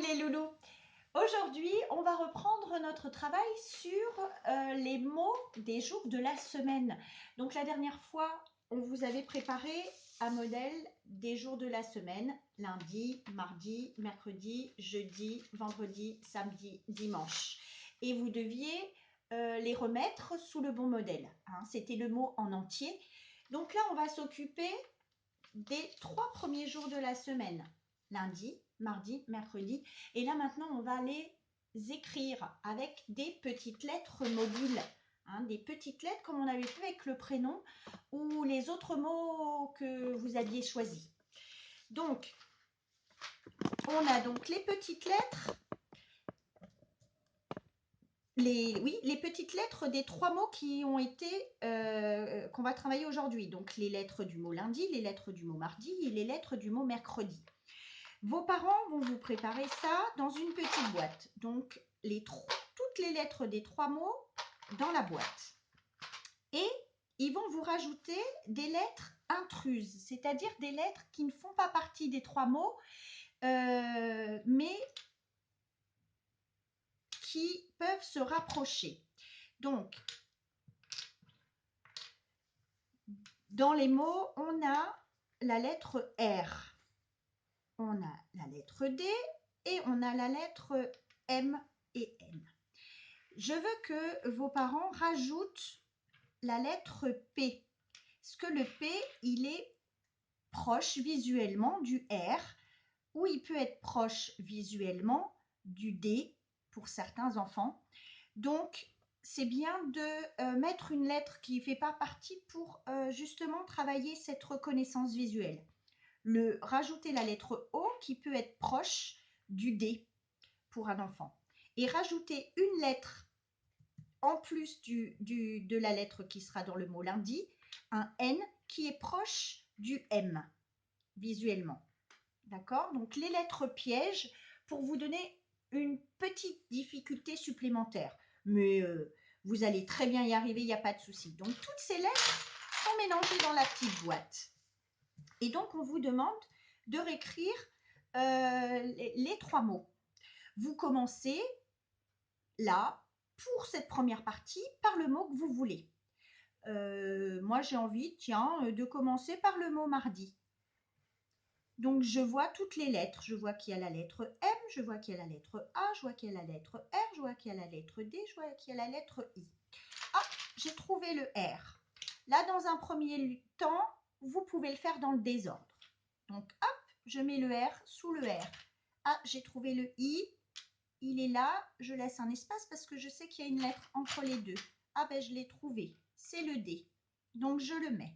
les loulous. Aujourd'hui, on va reprendre notre travail sur les mots des jours de la semaine. Donc la dernière fois, on vous avait préparé un modèle des jours de la semaine, lundi, mardi, mercredi, jeudi, vendredi, samedi, dimanche. Et vous deviez les remettre sous le bon modèle. Hein. C'était le mot en entier. Donc là, on va s'occuper des 3 premiers jours de la semaine. Lundi, mardi, mercredi. Et là, maintenant, on va les écrire avec des petites lettres mobiles. Hein, des petites lettres comme on avait fait avec le prénom ou les autres mots que vous aviez choisis. Donc, on a donc les petites lettres. Les petites lettres des 3 mots qui ont été qu'on va travailler aujourd'hui. Donc, les lettres du mot lundi, les lettres du mot mardi et les lettres du mot mercredi. Vos parents vont vous préparer ça dans une petite boîte. Donc, toutes les lettres des 3 mots dans la boîte. Et ils vont vous rajouter des lettres intruses, c'est-à-dire des lettres qui ne font pas partie des 3 mots, mais qui peuvent se rapprocher. Donc, dans les mots, on a la lettre R, on a la lettre D et on a la lettre M et N. Je veux que vos parents rajoutent la lettre P. Parce que le P, il est proche visuellement du R ou il peut être proche visuellement du D pour certains enfants. Donc, c'est bien de mettre une lettre qui ne fait pas partie pour justement travailler cette reconnaissance visuelle. Rajouter la lettre O qui peut être proche du D pour un enfant. Et rajouter une lettre en plus de la lettre qui sera dans le mot lundi, un N qui est proche du M visuellement. D'accord? Donc les lettres pièges pour vous donner une petite difficulté supplémentaire. Mais vous allez très bien y arriver, il n'y a pas de souci. Donc toutes ces lettres sont mélangées dans la petite boîte. Et donc on vous demande de réécrire les 3 mots. Vous commencez là, pour cette première partie, par le mot que vous voulez. Moi, j'ai envie, de commencer par le mot mardi. Donc, je vois toutes les lettres. Je vois qu'il y a la lettre M, je vois qu'il y a la lettre A, je vois qu'il y a la lettre R, je vois qu'il y a la lettre D, je vois qu'il y a la lettre I. Ah, j'ai trouvé le R. Là, dans un premier temps, vous pouvez le faire dans le désordre. Donc, hop, je mets le R sous le R. Ah, j'ai trouvé le I. Il est là, je laisse un espace parce que je sais qu'il y a une lettre entre les deux. Ah ben je l'ai trouvé, c'est le D. Donc je le mets.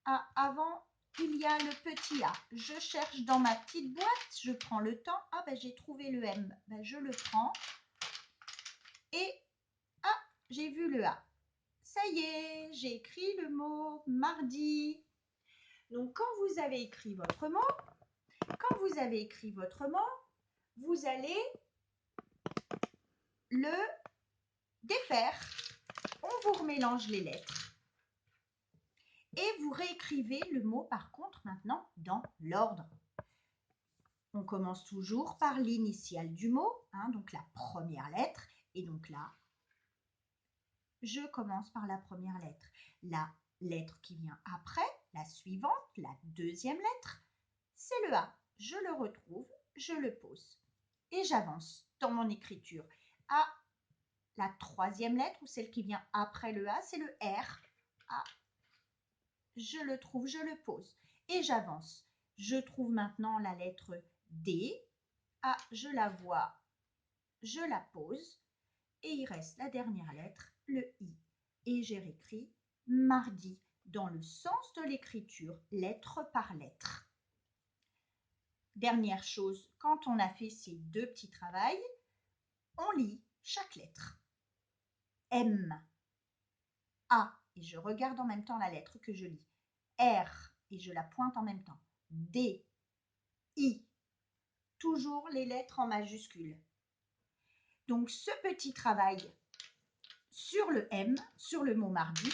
Ah, avant, il y a le petit A. Je cherche dans ma petite boîte, je prends le temps. Ah ben j'ai trouvé le M, ben, je le prends. Et ah, j'ai vu le A. Ça y est, j'ai écrit le mot mardi. Donc quand vous avez écrit votre mot, vous allez le défaire. On vous remélange les lettres et vous réécrivez le mot par contre maintenant dans l'ordre. On commence toujours par l'initiale du mot, donc la première lettre. Et donc là, je commence par la première lettre. La lettre qui vient après, la suivante, la deuxième lettre, c'est le A. Je le retrouve, je le pose et j'avance dans mon écriture. À la troisième lettre, ou celle qui vient après le A, c'est le R. A. Je le trouve, je le pose et j'avance. Je trouve maintenant la lettre D. Ah, je la vois, je la pose et il reste la dernière lettre, le I. Et j'ai réécrit mardi dans le sens de l'écriture, lettre par lettre. Dernière chose, quand on a fait ces 2 petits travails, on lit chaque lettre. M, A, et je regarde en même temps la lettre que je lis. R, et je la pointe en même temps. D, I, toujours les lettres en majuscule. Donc ce petit travail sur le M, sur le mot mardi,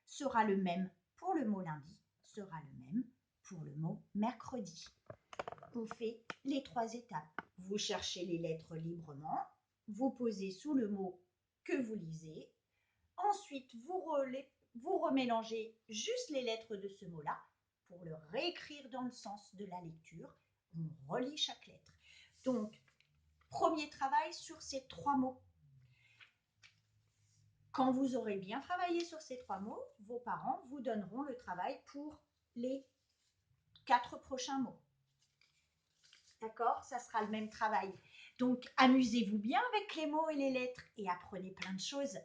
sera le même pour le mot lundi, sera le même pour le mot mercredi. On fait les 3 étapes. Vous cherchez les lettres librement, vous posez sous le mot que vous lisez. Ensuite, vous remélangez juste les lettres de ce mot-là pour le réécrire dans le sens de la lecture. On relit chaque lettre. Donc, premier travail sur ces 3 mots. Quand vous aurez bien travaillé sur ces 3 mots, vos parents vous donneront le travail pour les 4 prochains mots. D'accord? Ça sera le même travail. Donc, amusez-vous bien avec les mots et les lettres et apprenez plein de choses.